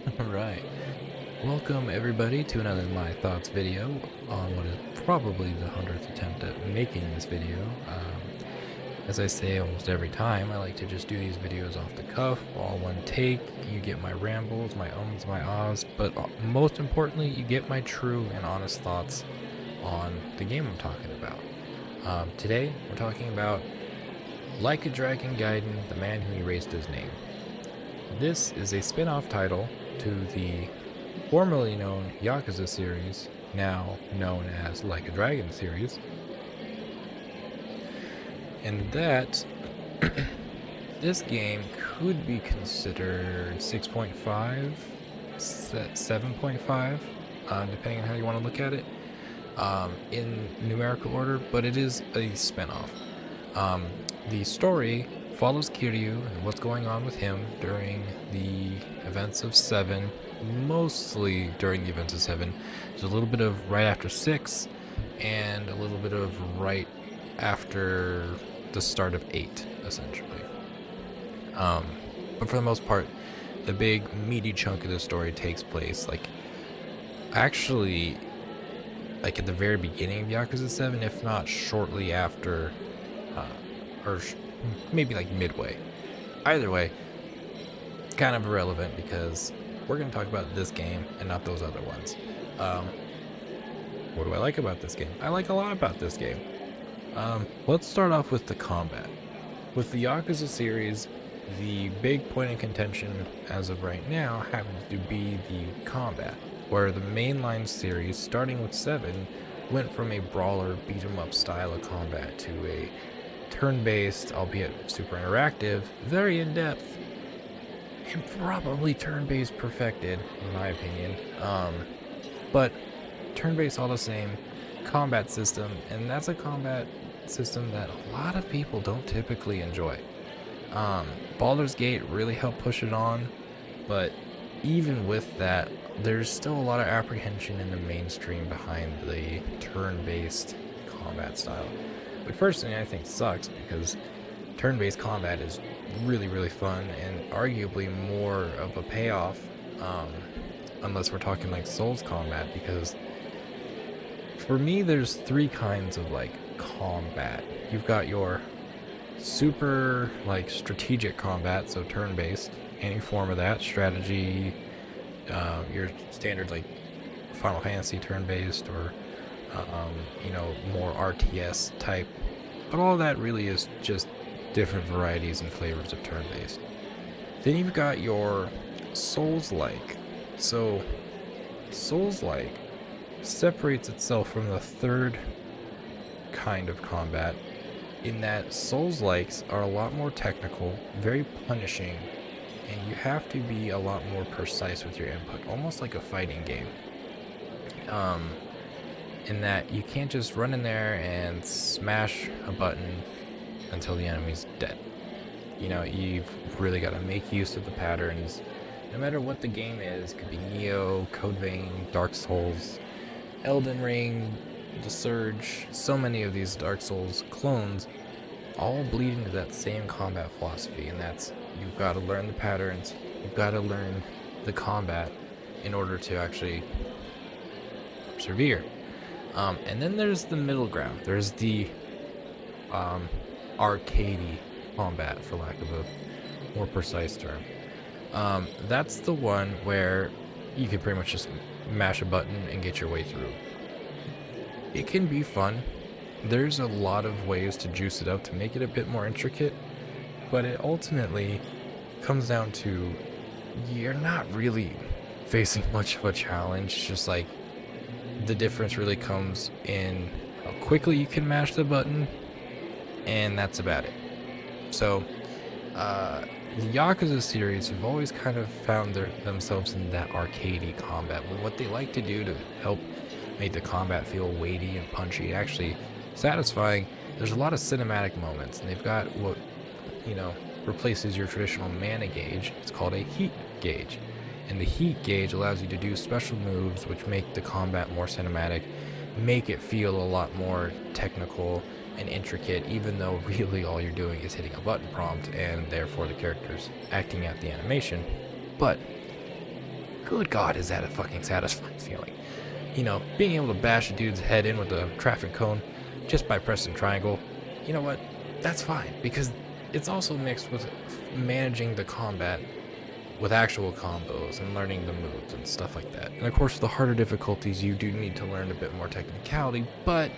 Alright, welcome everybody to another My Thoughts video on what is probably the 100th attempt at making this video. As I say almost every time, I like to just do these videos off the cuff, all one take. You get my rambles, my ums, my ahs, but most importantly, you get my true and honest thoughts on the game I'm talking about. Today, we're talking about Like a Dragon Gaiden, the man who erased his name. This is a spin-off title to the formerly known Yakuza series, now known as Like a Dragon series, and that this game could be considered 6.5, 7.5, depending on how you want to look at it, in numerical order, but it is a spin-off. The story follows Kiryu and what's going on with him during the events of 7, mostly during the events of 7. There's a little bit of right after 6, and a little bit of right after the start of 8, essentially. But for the most part, the big meaty chunk of the story takes place, actually, at the very beginning of Yakuza 7, if not shortly after, or maybe like midway. Either way, kind of irrelevant because we're going to talk about this game and not those other ones. What do I like about this game? I like a lot about this game. Let's start off with the combat. With the Yakuza series, the big point of contention as of right now happens to be the combat, where the mainline series, starting with 7, went from a brawler beat-em-up style of combat to a turn-based, albeit super interactive, very in-depth, and probably turn-based perfected, in my opinion. But turn-based all the same, combat system, and that's a combat system that a lot of people don't typically enjoy. Baldur's Gate really helped push it on, but even with that, there's still a lot of apprehension in the mainstream behind the turn-based combat style. Which personally I think sucks, because turn-based combat is really, really fun and arguably more of a payoff, unless we're talking like Souls combat, because for me there's 3 kinds of combat. You've got your super strategic combat, so turn-based, any form of that, strategy, your standard Final Fantasy turn-based, or more RTS type, but all that really is just different varieties and flavors of turn-based. Then you've got your Souls-like. So Souls-like separates itself from the third kind of combat in that Souls-likes are a lot more technical, very punishing, and you have to be a lot more precise with your input, almost like a fighting game. In that you can't just run in there and smash a button until the enemy's dead. You've really got to make use of the patterns. No matter what the game is, it could be Neo, Code Vein, Dark Souls, Elden Ring, The Surge, so many of these Dark Souls clones all bleed into that same combat philosophy, and that's you've got to learn the patterns, you've got to learn the combat in order to actually persevere. And then there's the middle ground. There's the arcadey combat, for lack of a more precise term. That's the one where you can pretty much just mash a button and get your way through. It can be fun. There's a lot of ways to juice it up to make it a bit more intricate, but it ultimately comes down to you're not really facing much of a challenge, just the difference really comes in how quickly you can mash the button, and that's about it. So, the Yakuza series have always kind of found themselves in that arcadey combat, but what they like to do to help make the combat feel weighty and punchy, actually satisfying, there's a lot of cinematic moments, and they've got what, replaces your traditional mana gauge. It's called a heat gauge. And the heat gauge allows you to do special moves which make the combat more cinematic, make it feel a lot more technical and intricate, even though really all you're doing is hitting a button prompt and therefore the character's acting out the animation. But good God, is that a fucking satisfying feeling. You know, being able to bash a dude's head in with a traffic cone just by pressing triangle, you know what? That's fine, because it's also mixed with managing the combat with actual combos and learning the moves and stuff like that. And of course, the harder difficulties, you do need to learn a bit more technicality, but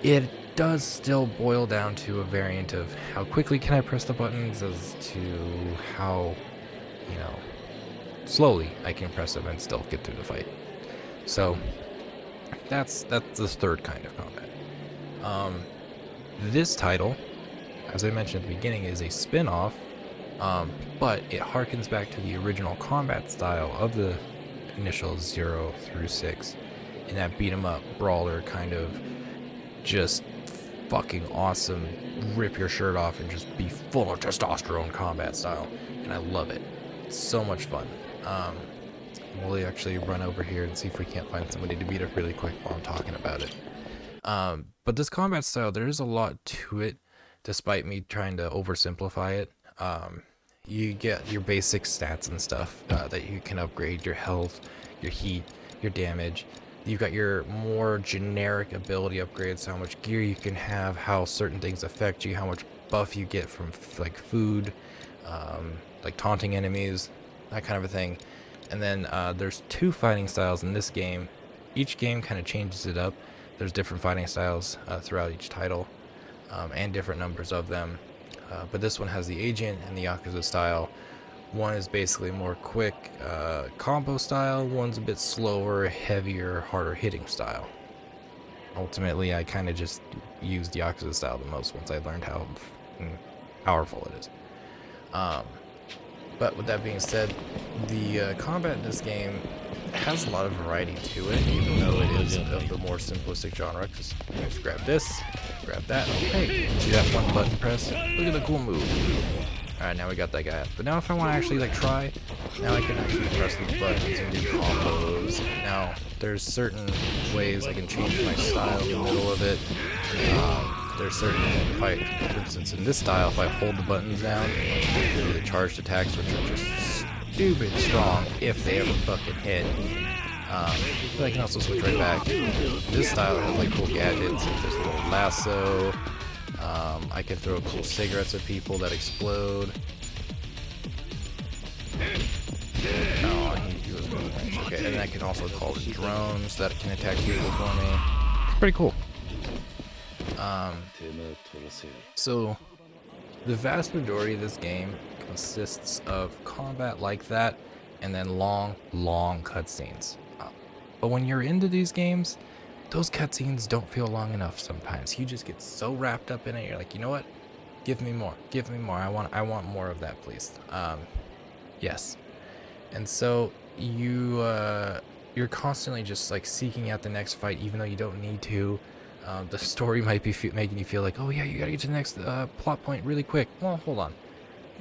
it does still boil down to a variant of how quickly can I press the buttons as to how, you know, slowly I can press them and still get through the fight. So that's the third kind of combat. This title, as I mentioned at the beginning, is a spin-off, but it harkens back to the original combat style of the initial 0 through 6, in that beat 'em up brawler kind of just fucking awesome, rip your shirt off and just be full of testosterone combat style, and I love it. It's so much fun. We'll actually run over here and see if we can't find somebody to beat up really quick while I'm talking about it. But this combat style, there is a lot to it, despite me trying to oversimplify it. You get your basic stats and stuff that you can upgrade: your health, your heat, your damage. You've got your more generic ability upgrades, how much gear you can have, how certain things affect you, how much buff you get from like food, like taunting enemies, that kind of a thing. And then there's 2 fighting styles in this game. Each game kind of changes it up. There's different fighting styles throughout each title, and different numbers of them. But this one has the Agent and the Yakuza style. One is basically more quick combo style. One's a bit slower, heavier, harder hitting style. Ultimately, I kind of just used the Yakuza style the most once I learned how powerful it is. But with that being said, the combat in this game has a lot of variety to it, even though it is of the more simplistic genre. Because just grab this, grab that. Hey, see that one button press? Look at the cool move. Alright, now we got that guy up. But now if I want to actually like try, now I can actually press these buttons and do combos. Now, there's certain ways I can change my style in the middle of it. There's certain, for instance, in this style, if I hold the buttons down, I do the charged attacks, which are just stupid strong if they ever fucking hit. But I can also switch right back. This style has like cool gadgets. There's a little lasso. I can throw cool cigarettes at people that explode. Oh, he was moving range. Okay, and I can also call in drones that can attack people for me. Pretty cool. So the vast majority of this game consists of combat like that, and then long cutscenes. But when you're into these games, those cutscenes don't feel long enough sometimes. You just get so wrapped up in it, you're like, you know what? Give me more. Give me more. I want more of that, please. Yes. And so you're constantly just like seeking out the next fight, even though you don't need to. The story might be making you feel like, oh yeah, you gotta get to the next plot point really quick. Well, hold on.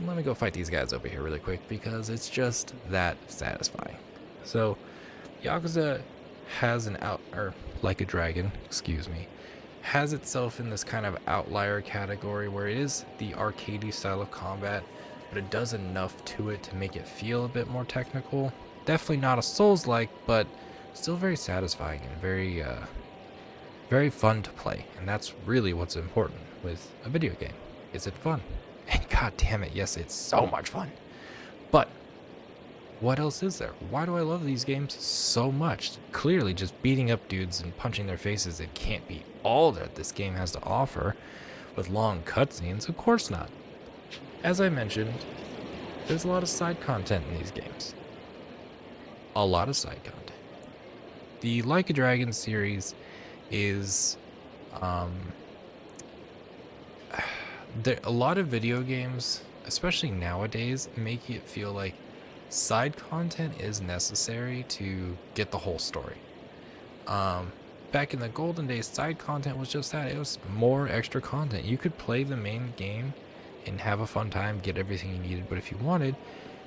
Let me go fight these guys over here really quick, because it's just that satisfying. So, Yakuza has Like a Dragon, has itself in this kind of outlier category where it is the arcadey style of combat, but it does enough to it to make it feel a bit more technical. Definitely not a Souls-like, but still very satisfying and very fun to play. And that's really what's important with a video game. Is it fun? And god damn it, yes, it's so much fun. But what else is there? Why do I love these games so much? Clearly just beating up dudes and punching their faces, it can't be all that this game has to offer with long cutscenes. Of course not. As I mentioned, there's a lot of side content in these games. A lot of side content. The Like a Dragon series is a lot of video games, especially nowadays, make it feel like side content is necessary to get the whole story. Back in the golden days, side content was just that. It was more extra content. You could play the main game and have a fun time, get everything you needed, but if you wanted,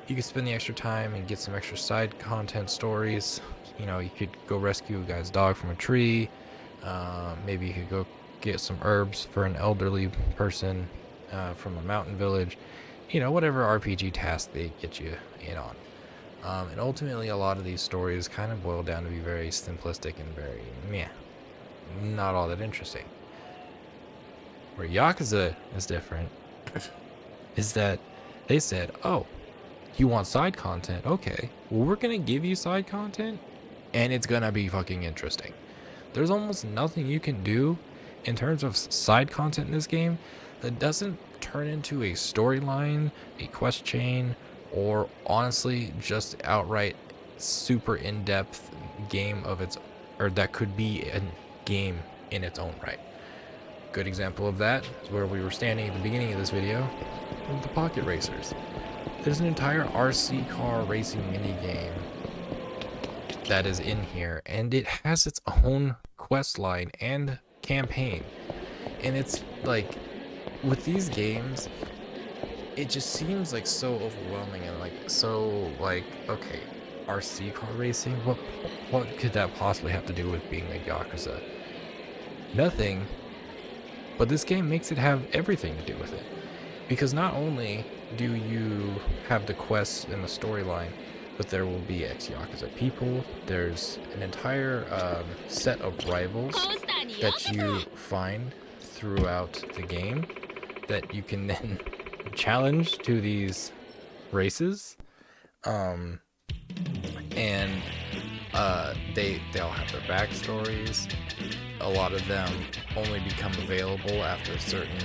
you could spend the extra time and get some extra side content stories. You know, you could go rescue a guy's dog from a tree. Maybe you could go get some herbs for an elderly person from a mountain village. You know, whatever RPG task they get you in on. And ultimately, a lot of these stories kind of boil down to be very simplistic and very meh, not all that interesting. Where Yakuza is different is that they said, oh, you want side content? Okay, well, we're gonna give you side content, and it's gonna be fucking interesting. There's almost nothing you can do in terms of side content in this game that doesn't turn into a storyline, a quest chain, or honestly just outright super in-depth game of its, or that could be a game in its own right. Good example of that is where we were standing at the beginning of this video with the Pocket Racers. There's an entire RC car racing minigame that is in here, and it has its own quest line and campaign. And it's like, with these games, it just seems like so overwhelming and like so like, okay, RC car racing, what could that possibly have to do with being a Yakuza? Nothing. But this game makes it have everything to do with it, because not only do you have the quests and the storyline, but there will be ex-Yakuza people. There's an entire set of rivals that you find throughout the game that you can then challenge to these races. And they all have their backstories. A lot of them only become available after certain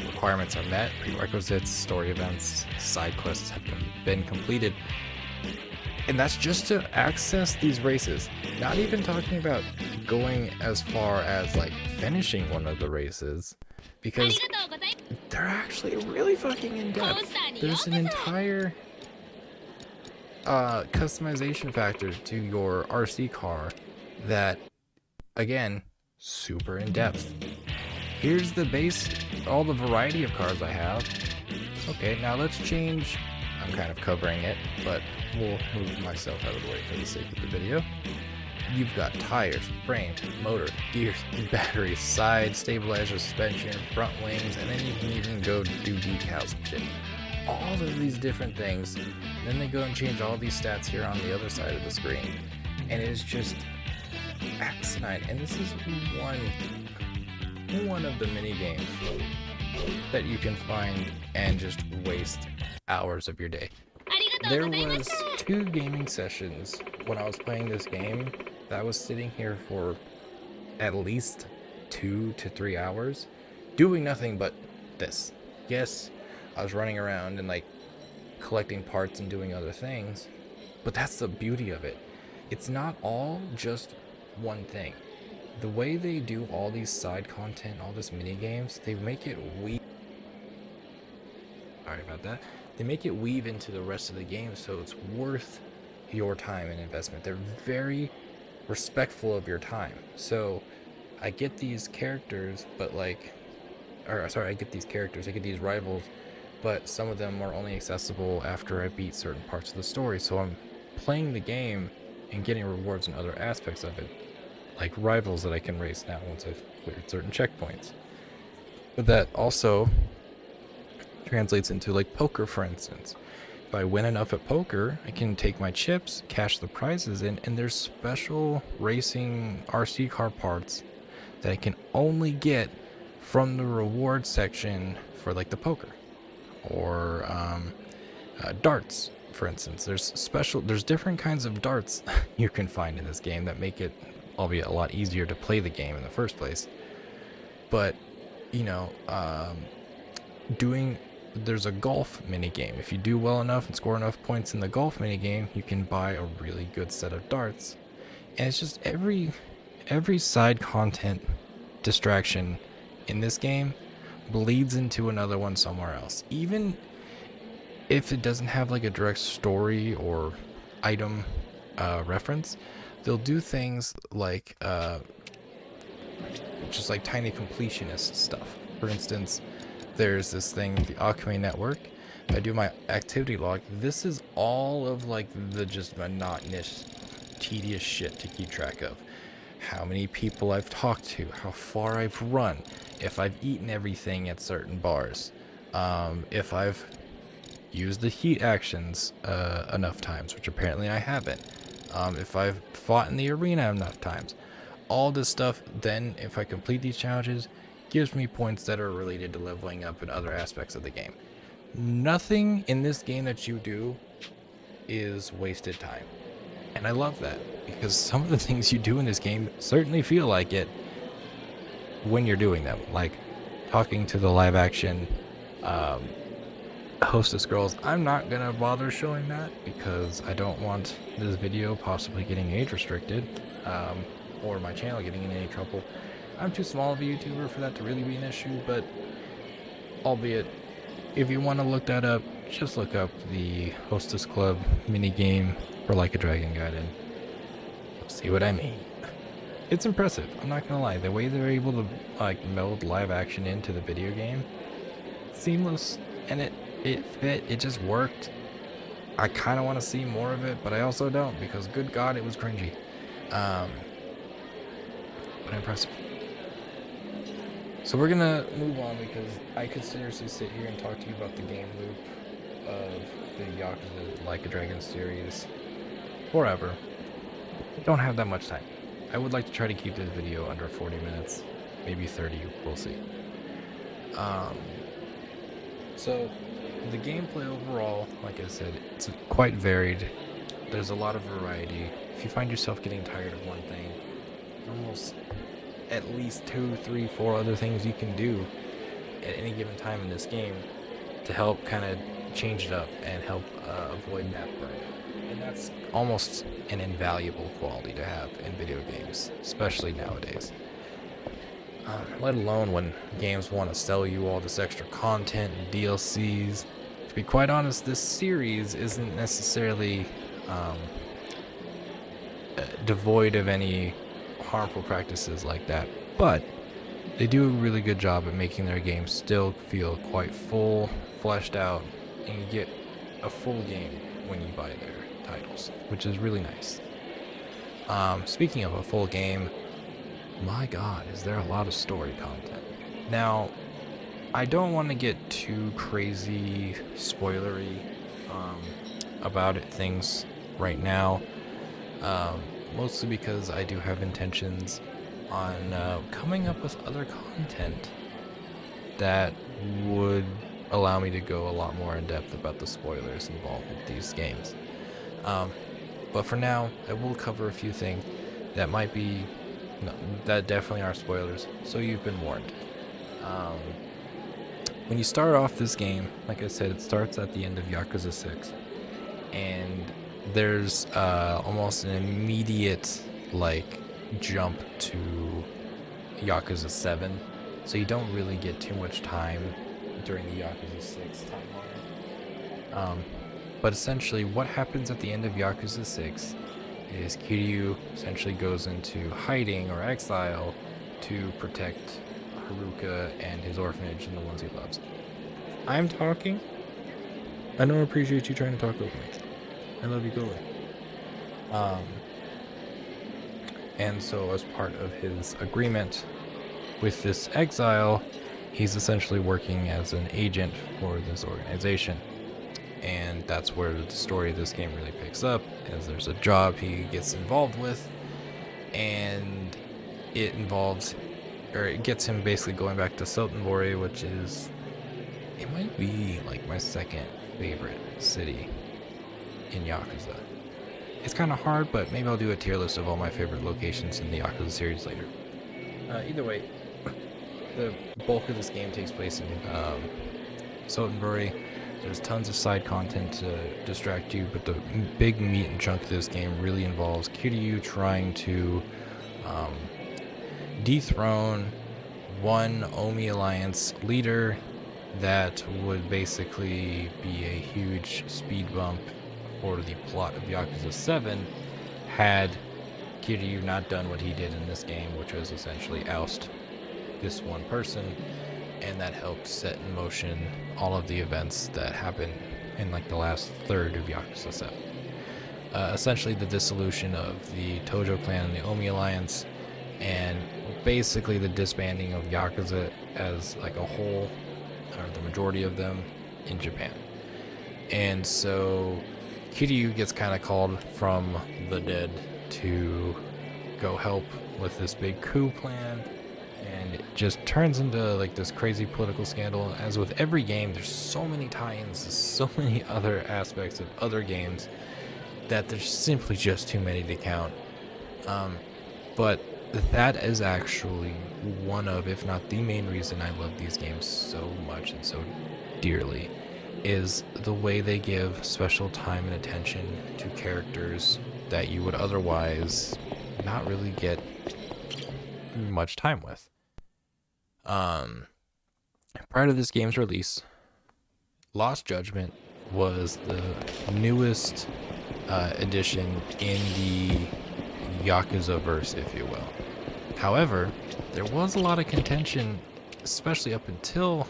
requirements are met, prerequisites, story events, side quests have been completed. And that's just to access these races. Not even talking about going as far as like finishing one of the races, because they're actually really fucking in depth. There's an entire customization factor to your RC car that, again, super in depth. Here's the base, all the variety of cars I have. Okay, now let's change. I'm kind of covering it, but we'll move myself out of the way for the sake of the video. You've got tires, frame, motor, gears, batteries, side, stabilizer, suspension, front wings, and then you can even go do decals and shit. All of these different things. Then they go and change all these stats here on the other side of the screen. And it is just asinine. And this is one of the mini games that you can find and just waste hours of your day. There was 2 gaming sessions when I was playing this game that I was sitting here for at least 2 to 3 hours doing nothing but this. Yes, I was running around and like collecting parts and doing other things, but that's the beauty of it. It's not all just one thing. The way they do all these side content, all this mini games, they make it weave. Sorry about that. They make it weave into the rest of the game, so it's worth your time and investment. They're very respectful of your time. So I get these characters, but like, I get these rivals, but some of them are only accessible after I beat certain parts of the story. So I'm playing the game and getting rewards in other aspects of it, like rivals that I can race now once I've cleared certain checkpoints. But that also translates into like poker, for instance. If I win enough at poker, I can take my chips, cash the prizes in, and there's special racing RC car parts that I can only get from the reward section for like the poker or darts, for instance. There's different kinds of darts you can find in this game that make it, albeit a lot easier to play the game in the first place. But you know, there's a golf mini game. If you do well enough and score enough points in the golf mini game, you can buy a really good set of darts. And it's just every side content distraction in this game bleeds into another one somewhere else. Even if it doesn't have like a direct story or item reference, they'll do things like just like tiny completionist stuff. For instance, there's this thing, the Alchemy Network. If I do my activity log, this is all of like the just monotonous, tedious shit to keep track of. How many people I've talked to, how far I've run, if I've eaten everything at certain bars, if I've use the heat actions enough times, which apparently I haven't. If I've fought in the arena enough times, all this stuff, then if I complete these challenges, gives me points that are related to leveling up in other aspects of the game. Nothing in this game that you do is wasted time. And I love that, because some of the things you do in this game certainly feel like it when you're doing them. Like talking to the live action hostess girls. I'm not gonna bother showing that because I don't want this video possibly getting age restricted, or my channel getting in any trouble. I'm too small of a YouTuber for that to really be an issue, but albeit, if you want to look that up, just look up the Hostess Club mini game for like a Dragon Gaiden. See what I mean? It's impressive. I'm not gonna lie. The way they're able to like meld live action into the video game, seamless, and it fit. It just worked. I kind of want to see more of it, but I also don't, because good God, it was cringy. But impressive. So we're gonna move on, because I could seriously sit here and talk to you about the game loop of the Yakuza Like a Dragon series forever. Don't have that much time. I would like to try to keep this video under 40 minutes, maybe 30, we'll see. So the gameplay overall, like I said, it's quite varied. There's a lot of variety. If you find yourself getting tired of one thing, almost at least 2, 3, 4 other things you can do at any given time in this game to help kind of change it up and help avoid that burn. And that's almost an invaluable quality to have in video games, especially nowadays. Let alone when games want to sell you all this extra content and DLCs. To be quite honest, this series isn't necessarily devoid of any harmful practices like that, but they do a really good job at making their games still feel quite full, fleshed out, and you get a full game when you buy their titles, which is really nice. Speaking of a full game, my God, is there a lot of story content. Now, I don't want to get too crazy spoilery about things right now, mostly because I do have intentions on coming up with other content that would allow me to go a lot more in depth about the spoilers involved with these games. But for now, I will cover a few things that might be, that definitely are spoilers, so you've been warned. When you start off this game, like I said, it starts at the end of Yakuza 6, and there's almost an immediate jump to Yakuza 7, so you don't really get too much time during the Yakuza 6 timeline. But essentially what happens at the end of Yakuza 6 is Kiryu essentially goes into hiding or exile to protect Haruka and his orphanage and the ones he loves. I'm talking. I don't appreciate you trying to talk over me. I love you, go away. And so as part of his agreement with this exile, he's essentially working as an agent for this organization. And that's where the story of this game really picks up, as there's a job he gets involved with, and it gets him basically going back to Sotenbori, which is, it might be like my second favorite city in Yakuza. It's kind of hard, but maybe I'll do a tier list of all my favorite locations in the Yakuza series later. Either way, the bulk of this game takes place in Sotenbori. There's tons of side content to distract you, but the big meat and chunk of this game really involves Kiryu trying to dethrone one Omi Alliance leader that would basically be a huge speed bump for the plot of Yakuza 7 had Kiryu not done what he did in this game, which was essentially oust this one person, and that helped set in motion all of the events that happened in the last third of Yakuza 7. Essentially the dissolution of the Tojo clan and the Omi Alliance, and basically the disbanding of Yakuza as a whole, or the majority of them, in Japan. And so Kiryu gets kind of called from the dead to go help with this big coup plan, and it just turns into like this crazy political scandal. As with every game, there's so many tie-ins to so many other aspects of other games that there's simply just too many to count. But that is actually one of, if not the main reason I love these games so much and so dearly, is the way they give special time and attention to characters that you would otherwise not really get much time with. Prior to this game's release, Lost Judgment was the newest addition in the Yakuza verse, if you will. However, there was a lot of contention, especially up until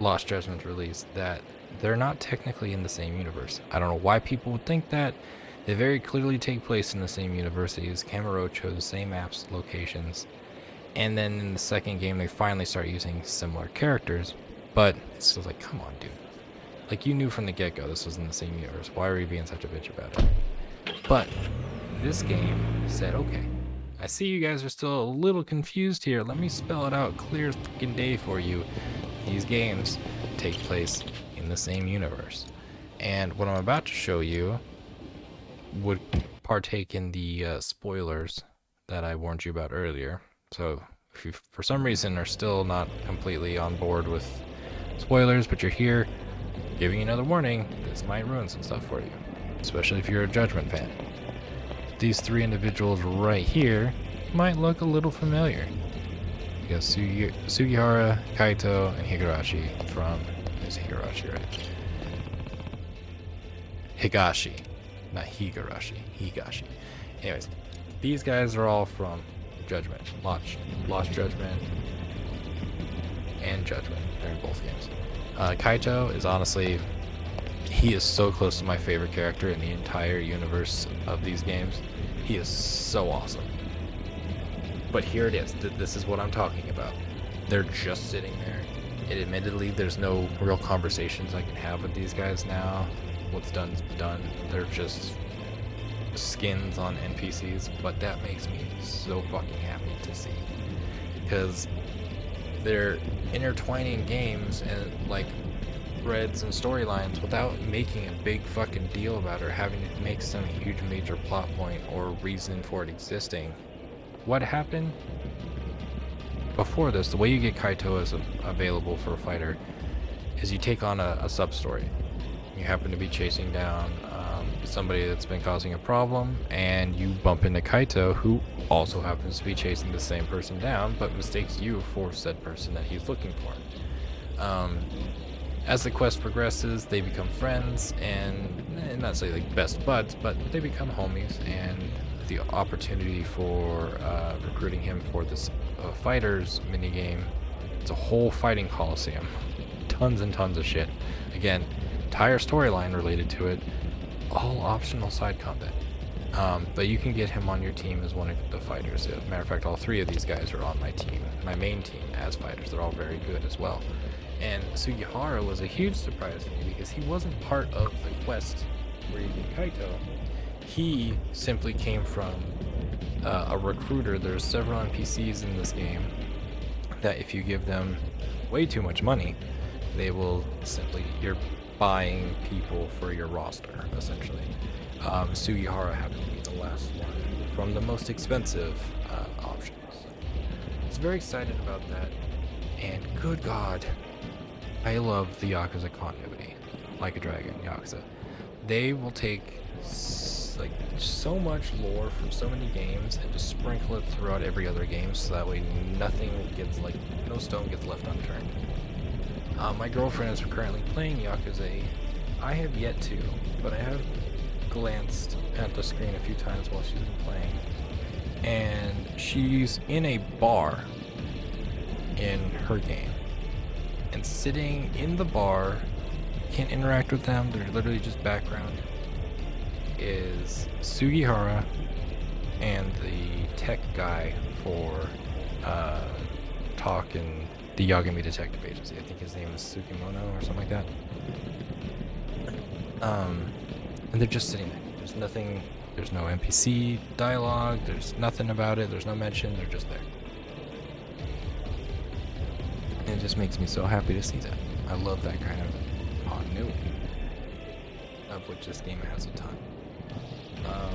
Lost Judgment's release, that they're not technically in the same universe. I don't know why people would think that. They very clearly take place in the same universe. They use Kamurocho, the same maps, locations. And then in the second game, they finally start using similar characters. But it's just like, come on, dude. Like, you knew from the get-go this was in the same universe. Why are you being such a bitch about it? But this game said, okay, I see you guys are still a little confused here. Let me spell it out clear as fucking day for you. These games take place in the same universe. And what I'm about to show you would partake in the spoilers that I warned you about earlier. So if you, for some reason, are still not completely on board with spoilers, but you're here, giving you another warning, this might ruin some stuff for you, especially if you're a Judgment fan. These three individuals right here might look a little familiar. You got Sugihara, Kaito, and Higurashi from... Is Higurashi right? Higashi. Not Higurashi. Higashi. Anyways, these guys are all from Judgment. Lost Judgment and Judgment. They're in both games. Kaito is honestly... He is so close to my favorite character in the entire universe of these games. He is so awesome. But here it is. This is what I'm talking about. They're just sitting there. And admittedly, there's no real conversations I can have with these guys now. What's done's done. They're just skins on NPCs, but that makes me so fucking happy to see. Because they're intertwining games and like threads and storylines without making a big fucking deal about it or having to make some huge major plot point or reason for it existing. What happened before this, the way you get Kaito as available for a fighter is you take on a sub-story. You happen to be chasing down somebody that's been causing a problem, and you bump into Kaito, who also happens to be chasing the same person down, but mistakes you for said person that he's looking for. As the quest progresses, they become friends, and not say like best buds, but they become homies, and the opportunity for recruiting him for this fighters minigame. It's a whole fighting coliseum. Tons and tons of shit. Again, entire storyline related to it. All optional side content. But you can get him on your team as one of the fighters. As a matter of fact, all three of these guys are on my team. My main team as fighters. They're all very good as well. And Sugihara was a huge surprise to me because he wasn't part of the quest where you get Kaito. He simply came from a recruiter. There's several NPCs in this game that if you give them way too much money, they will simply, you're buying people for your roster, essentially. Sugihara happened to be the last one from the most expensive options. I was very excited about that, and good God, I love the Yakuza continuity. Like a Dragon, Yakuza. They will take like so much lore from so many games and just sprinkle it throughout every other game, so that way nothing gets like, no stone gets left unturned. My girlfriend is currently playing Yakuza 8. I have yet to, but I have glanced at the screen a few times while she's been playing. And she's in a bar in her game. And sitting in the bar, can't interact with them, they're literally just background, is Sugihara and the tech guy for talk and the Yagami Detective Agency. I think his name is Sukimono or something like that. And they're just sitting there. There's nothing, there's no NPC dialogue, there's nothing about it, there's no mention, they're just there. And it just makes me so happy to see that. I love that kind of continuity, of which this game has a ton. I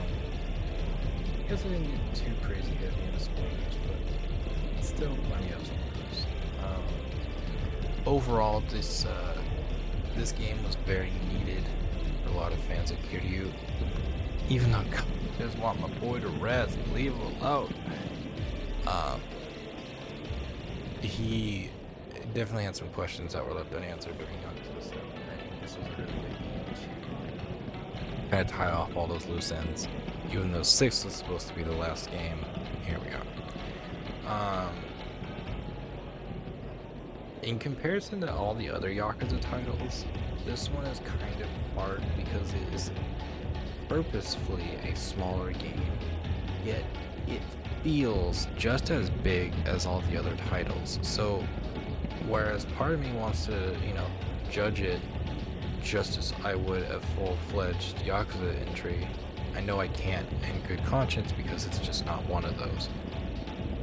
guess I didn't get too crazy heavy into spoilers, but still plenty of spoilers. Overall, this game was very needed for a lot of fans of Kiryu. Even though I just want my boy to rest, leave him alone. He definitely had some questions that were left unanswered during Yakuza 7. I think this was a really big game to kind of tie off all those loose ends. Even though 6 was supposed to be the last game, here we are. In comparison to all the other Yakuza titles, this one is kind of hard because it is purposefully a smaller game, yet it feels just as big as all the other titles. So, whereas part of me wants to, judge it just as I would a full-fledged Yakuza entry, I know I can't in good conscience because it's just not one of those.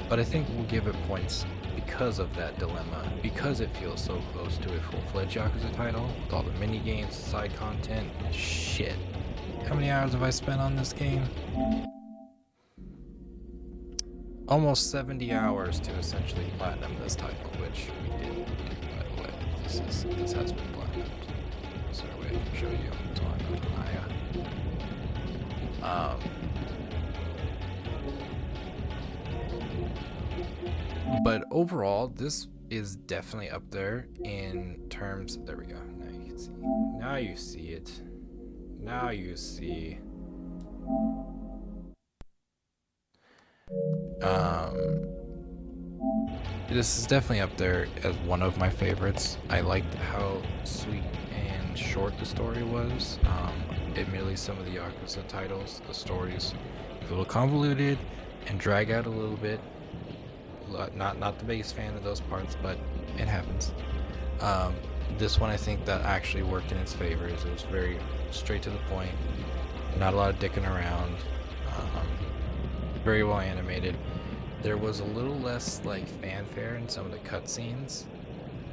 But I think we'll give it points because of that dilemma, because it feels so close to a full-fledged Yakuza title, with all the mini-games, side content, shit. How many hours have I spent on this game? Almost 70 hours to essentially platinum this title, which we did, by the way. This has been platinumed. Sorry, wait, I can show you. So I'm going to Maya. But overall, this is definitely up there in terms. There we go. Now you can see. Now you see it. Now you see. This is definitely up there as one of my favorites. I liked how sweet and short the story was. Admittedly, some of the Yakuza titles, the stories, a little convoluted and drag out a little bit. Not the biggest fan of those parts, but it happens. This one, I think that actually worked in its favor. It was very straight to the point, not a lot of dicking around, very well animated. There was a little less fanfare in some of the cutscenes,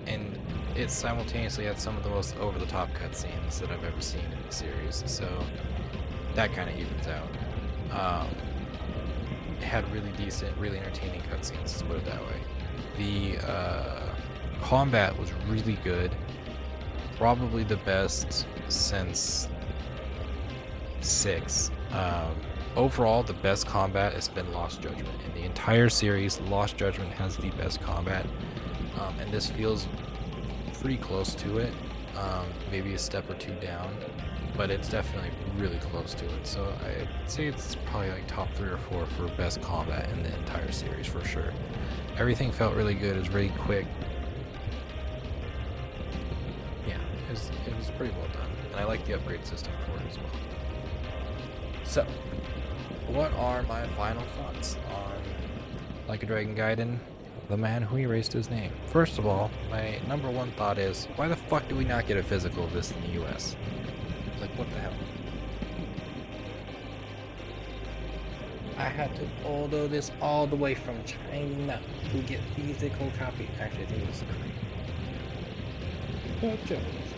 and it simultaneously had some of the most over-the-top cutscenes that I've ever seen in the series, so that kind of evens out. It had really decent, really entertaining cutscenes, let's put it that way. The combat was really good, probably the best since 6. Overall, the best combat has been Lost Judgment. In the entire series, Lost Judgment has the best combat, and this feels pretty close to it, maybe a step or two down, but it's definitely really close to it. So I'd say it's probably top 3 or 4 for best combat in the entire series for sure. Everything felt really good. It was really quick. Yeah, it was pretty well done, and I like the upgrade system for it as well. So, what are my final thoughts on Like a Dragon Gaiden, the man who erased his name? First of all, my number one thought is, why the fuck do we not get a physical of this in the US? What the hell? I had to order this all the way from China to get physical copy. Actually, I think it was Korean. Well, Japanese.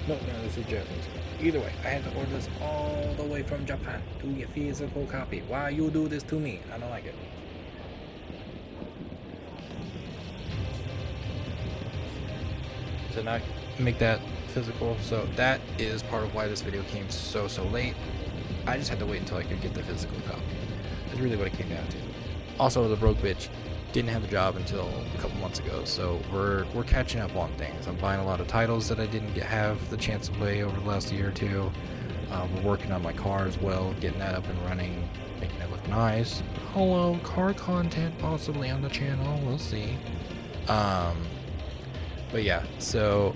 No, this is Japanese. Either way, I had to order this all the way from Japan to get physical copy. Why you do this to me? I don't like it. To not make that physical, so that is part of why this video came so late. I just had to wait until I could get the physical copy. That's really what it came down to. Also, the broke bitch didn't have a job until a couple months ago, so we're catching up on things. I'm buying a lot of titles that I didn't have the chance to play over the last year or two. We're working on my car as well, getting that up and running, making it look nice. Hello, car content possibly on the channel, we'll see. But yeah, so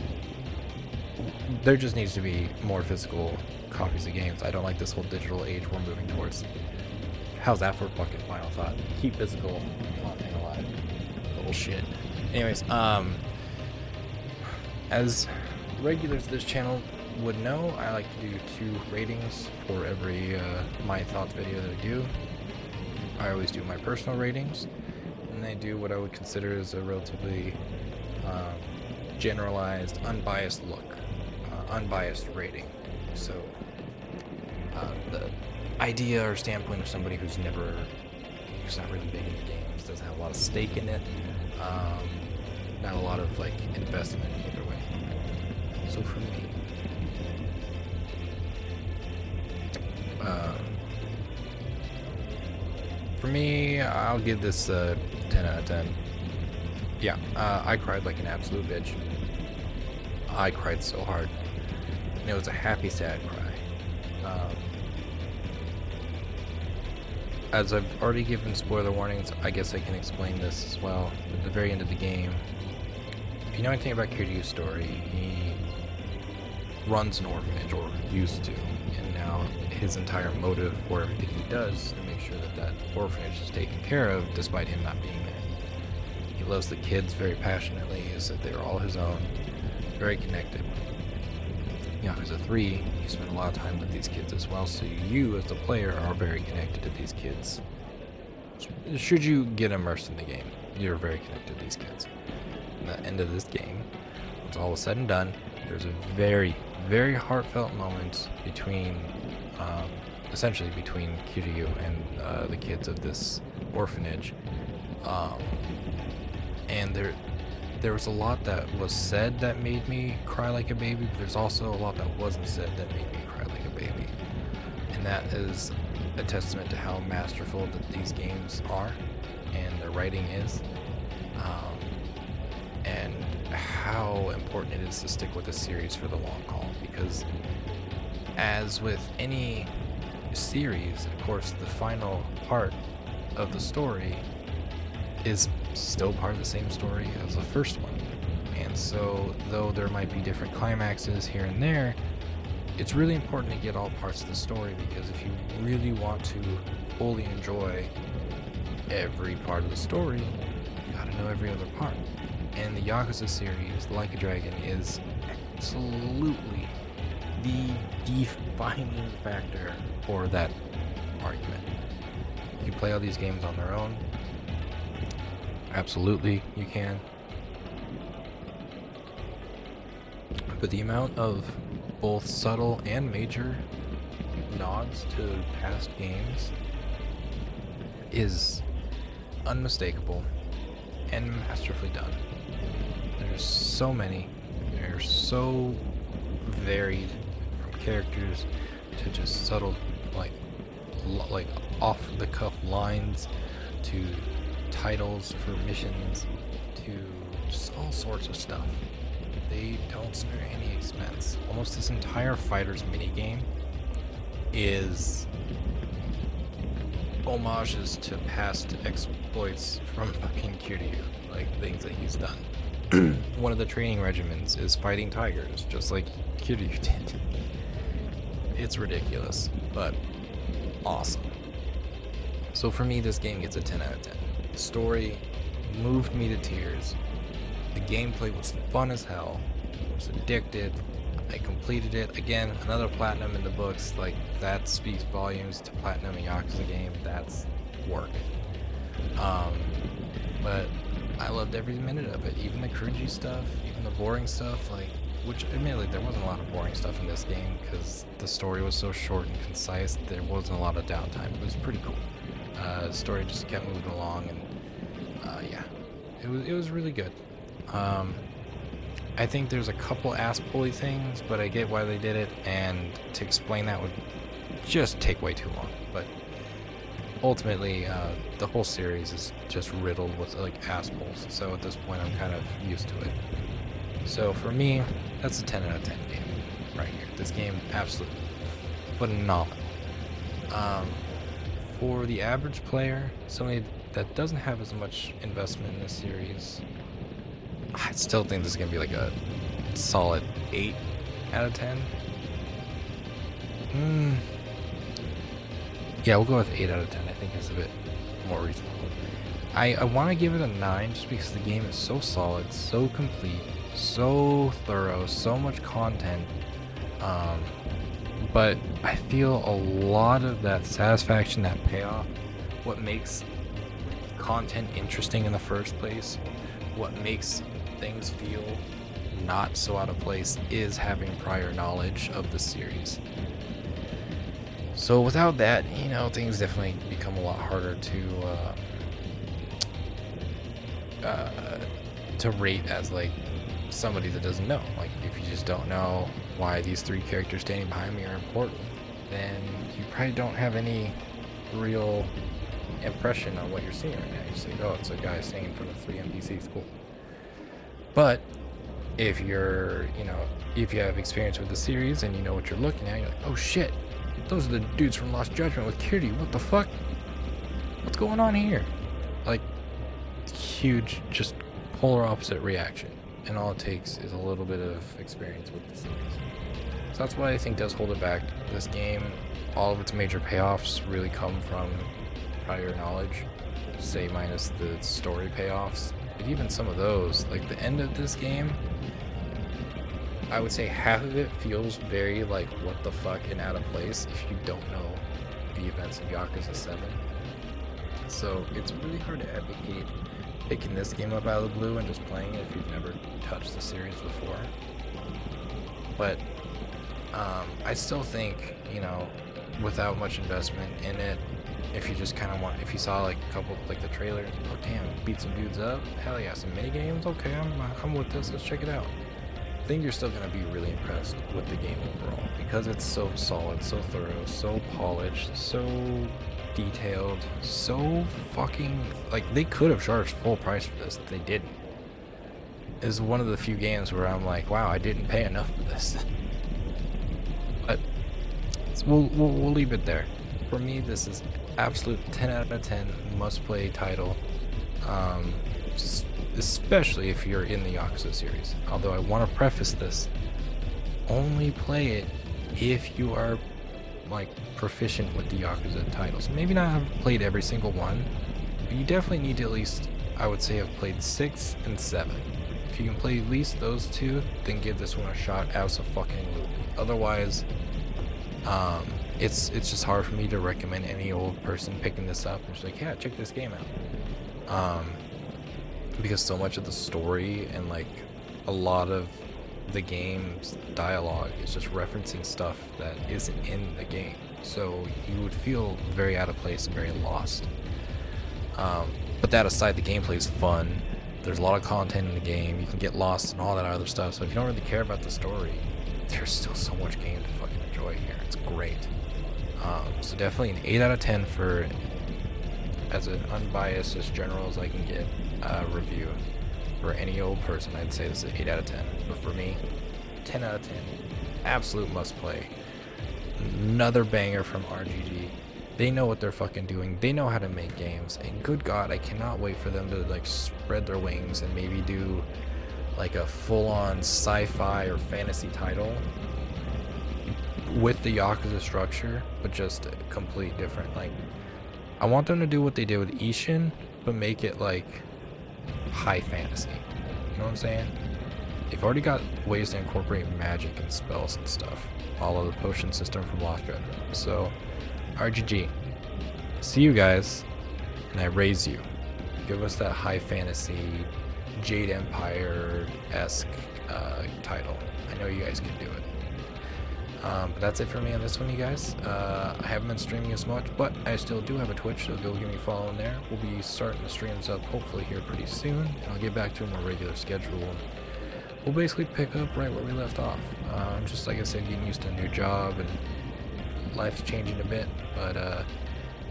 there just needs to be more physical copies of games. I don't like this whole digital age we're moving towards. How's that for a fucking final thought? Keep physical content alive. Bullshit. Anyways, as regulars of this channel would know, I like to do 2 ratings for every my thoughts video that I do. I always do my personal ratings, and I do what I would consider as a relatively generalized, unbiased unbiased rating. So the idea or standpoint of somebody who's not really big into games, doesn't have a lot of stake in it, not a lot of like investment either way. So for me, I'll give this 10 out of 10. Yeah, I cried like an absolute bitch. I cried so hard, and it was a happy, sad cry. As I've already given spoiler warnings, I guess I can explain this as well. At the very end of the game, if you know anything about Kiryu's story, he runs an orphanage, or used to, and now his entire motive for everything he does is to make sure that that orphanage is taken care of, despite him not being there. He loves the kids very passionately, he said they're all his own, very connected. Yakuza 3, you spend a lot of time with these kids as well, so you as the player are very connected to these kids. Should you get immersed in the game, you're very connected to these kids. At the end of this game, once all is said and done, there's a very, very heartfelt moment between, essentially between Kiryu and the kids of this orphanage. And there was a lot that was said that made me cry like a baby, but there's also a lot that wasn't said that made me cry like a baby. And that is a testament to how masterful that these games are, and the writing is, and how important it is to stick with the series for the long haul. Because as with any series, of course, the final part of the story is still part of the same story as the first one. And so, though there might be different climaxes here and there, it's really important to get all parts of the story, because if you really want to fully enjoy every part of the story, you gotta know every other part. And the Yakuza series, Like a Dragon, is absolutely the defining factor for that argument. You play all these games on their own. Absolutely, you can. But the amount of both subtle and major nods to past games is unmistakable and masterfully done. There's so many. They're so varied, from characters to just subtle, like off-the-cuff lines, to titles for missions, to just all sorts of stuff. They don't spare any expense. Almost this entire fighter's minigame is homages to past exploits from fucking Kiryu, like things that he's done. One of the training regimens is fighting tigers, just like Kiryu did. It's ridiculous, but awesome. So for me, this game gets a 10 out of 10. The story moved me to tears. The gameplay was fun as hell. I was addicted. I completed it. Again, another platinum in the books. Like, that speaks volumes to platinum a Yakuza game. That's work. But I loved every minute of it. Even the cringy stuff, even the boring stuff, like, which admittedly there wasn't a lot of boring stuff in this game because the story was so short and concise. There wasn't a lot of downtime. It was pretty cool. The story just kept moving along, and yeah, it was really good. I think there's a couple ass-pulley things, but I get why they did it, and to explain that would just take way too long. But ultimately, the whole series is just riddled with like ass-pulls, so at this point I'm kind of used to it. So for me, that's a 10 out of 10 game right here. This game, absolutely phenomenal. For the average player, somebody that doesn't have as much investment in this series, I still think this is going to be like a solid 8 out of 10. Yeah, we'll go with 8 out of 10. I think it's a bit more reasonable. I want to give it a 9 just because the game is so solid, so complete, so thorough, so much content. But I feel a lot of that satisfaction, that payoff, what makes content interesting in the first place, what makes things feel not so out of place, is having prior knowledge of the series. So without that, you know, things definitely become a lot harder to rate as like somebody that doesn't know. Like if you just don't know why these 3 characters standing behind me are important, then you probably don't have any real impression on what you're seeing right now. You say, oh, it's a guy standing in front of 3 NPCs, cool. But if you're, you know, if you have experience with the series and you know what you're looking at, you're like, oh shit, those are the dudes from Lost Judgment with Kiryu. What the fuck? What's going on here? Like, huge, just polar opposite reaction. And all it takes is a little bit of experience with the series. So that's why I think does hold it back. This game, all of its major payoffs really come from prior knowledge, say minus the story payoffs. But even some of those, like the end of this game, I would say half of it feels very like what the fuck and out of place if you don't know the events of Yakuza 7. So it's really hard to advocate picking this game up out of the blue and just playing it if you've never touched the series before. But I still think, you know, without much investment in it, if you just kind of want, if you saw like a couple, like the trailer, oh damn, beat some dudes up, hell yeah, some mini games, okay, I'm with this, let's check it out. I think you're still going to be really impressed with the game overall because it's so solid, so thorough, so polished, so detailed, so fucking, like, they could have charged full price for this, they didn't. It's one of the few games where I'm like, wow, I didn't pay enough for this. But we'll leave it there. For me, this is absolute 10 out of 10 must-play title, especially if you're in the Yakuza series. Although I want to preface this, only play it if you are like proficient with the Yakuza titles. Maybe not have played every single one, but you definitely need to at least, I would say, have played 6 and 7. If you can play at least those 2, then give this one a shot abso-fucking-lutely. Otherwise, it's just hard for me to recommend any old person picking this up and just like, yeah, check this game out. Because so much of the story and like a lot of the game's dialogue is just referencing stuff that isn't in the game. So you would feel very out of place and very lost. But that aside, the gameplay is fun. There's a lot of content in the game. You can get lost and all that other stuff. So if you don't really care about the story, there's still so much game to fucking enjoy here. It's great. So definitely an 8 out of 10 for, as an unbiased, as general as I can get, review. For any old person, I'd say this is 8 out of 10. But for me, 10 out of 10. Absolute must play. Another banger from RGG. They know what they're fucking doing. They know how to make games. And good God, I cannot wait for them to like spread their wings and maybe do like a full-on sci-fi or fantasy title with the Yakuza structure, but just complete different. Like, I want them to do what they did with Ishin, but make it like high fantasy. You know what I'm saying? They've already got ways to incorporate magic and spells and stuff. Follow the potion system from Lost Judgment. So, RGG, see you guys, and I raise you. Give us that high fantasy, Jade Empire-esque title. I know you guys can do it. But that's it for me on this one, you guys. I haven't been streaming as much, but I still do have a Twitch, so go give me a follow in there. We'll be starting the streams up hopefully here pretty soon, and I'll get back to a more regular schedule. We'll basically pick up right where we left off. Just like I said, getting used to a new job, and life's changing a bit, but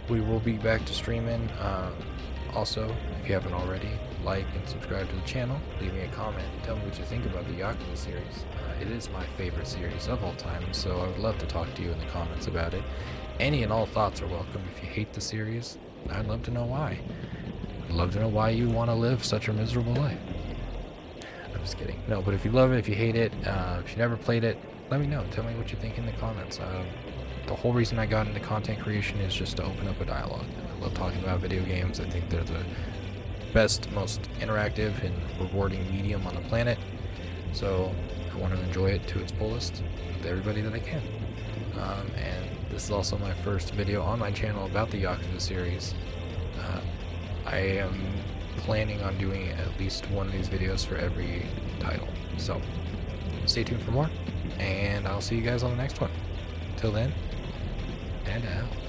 we will be back to streaming. Also, if you haven't already, like and subscribe to the channel, leave me a comment, tell me what you think about the Yakuza series. It is my favorite series of all time, so I would love to talk to you in the comments about it. Any and all thoughts are welcome. If you hate the series, I'd love to know why. I'd love to know why you want to live such a miserable life. I'm just kidding. No, but if you love it, if you hate it, if you never played it, let me know. Tell me what you think in the comments. The whole reason I got into content creation is just to open up a dialogue. I love talking about video games. I think they're the best, most interactive and rewarding medium on the planet. So I want to enjoy it to its fullest with everybody that I can. And this is also my first video on my channel about the Yakuza series. I am planning on doing at least one of these videos for every title. So stay tuned for more, and I'll see you guys on the next one. Till then, and out.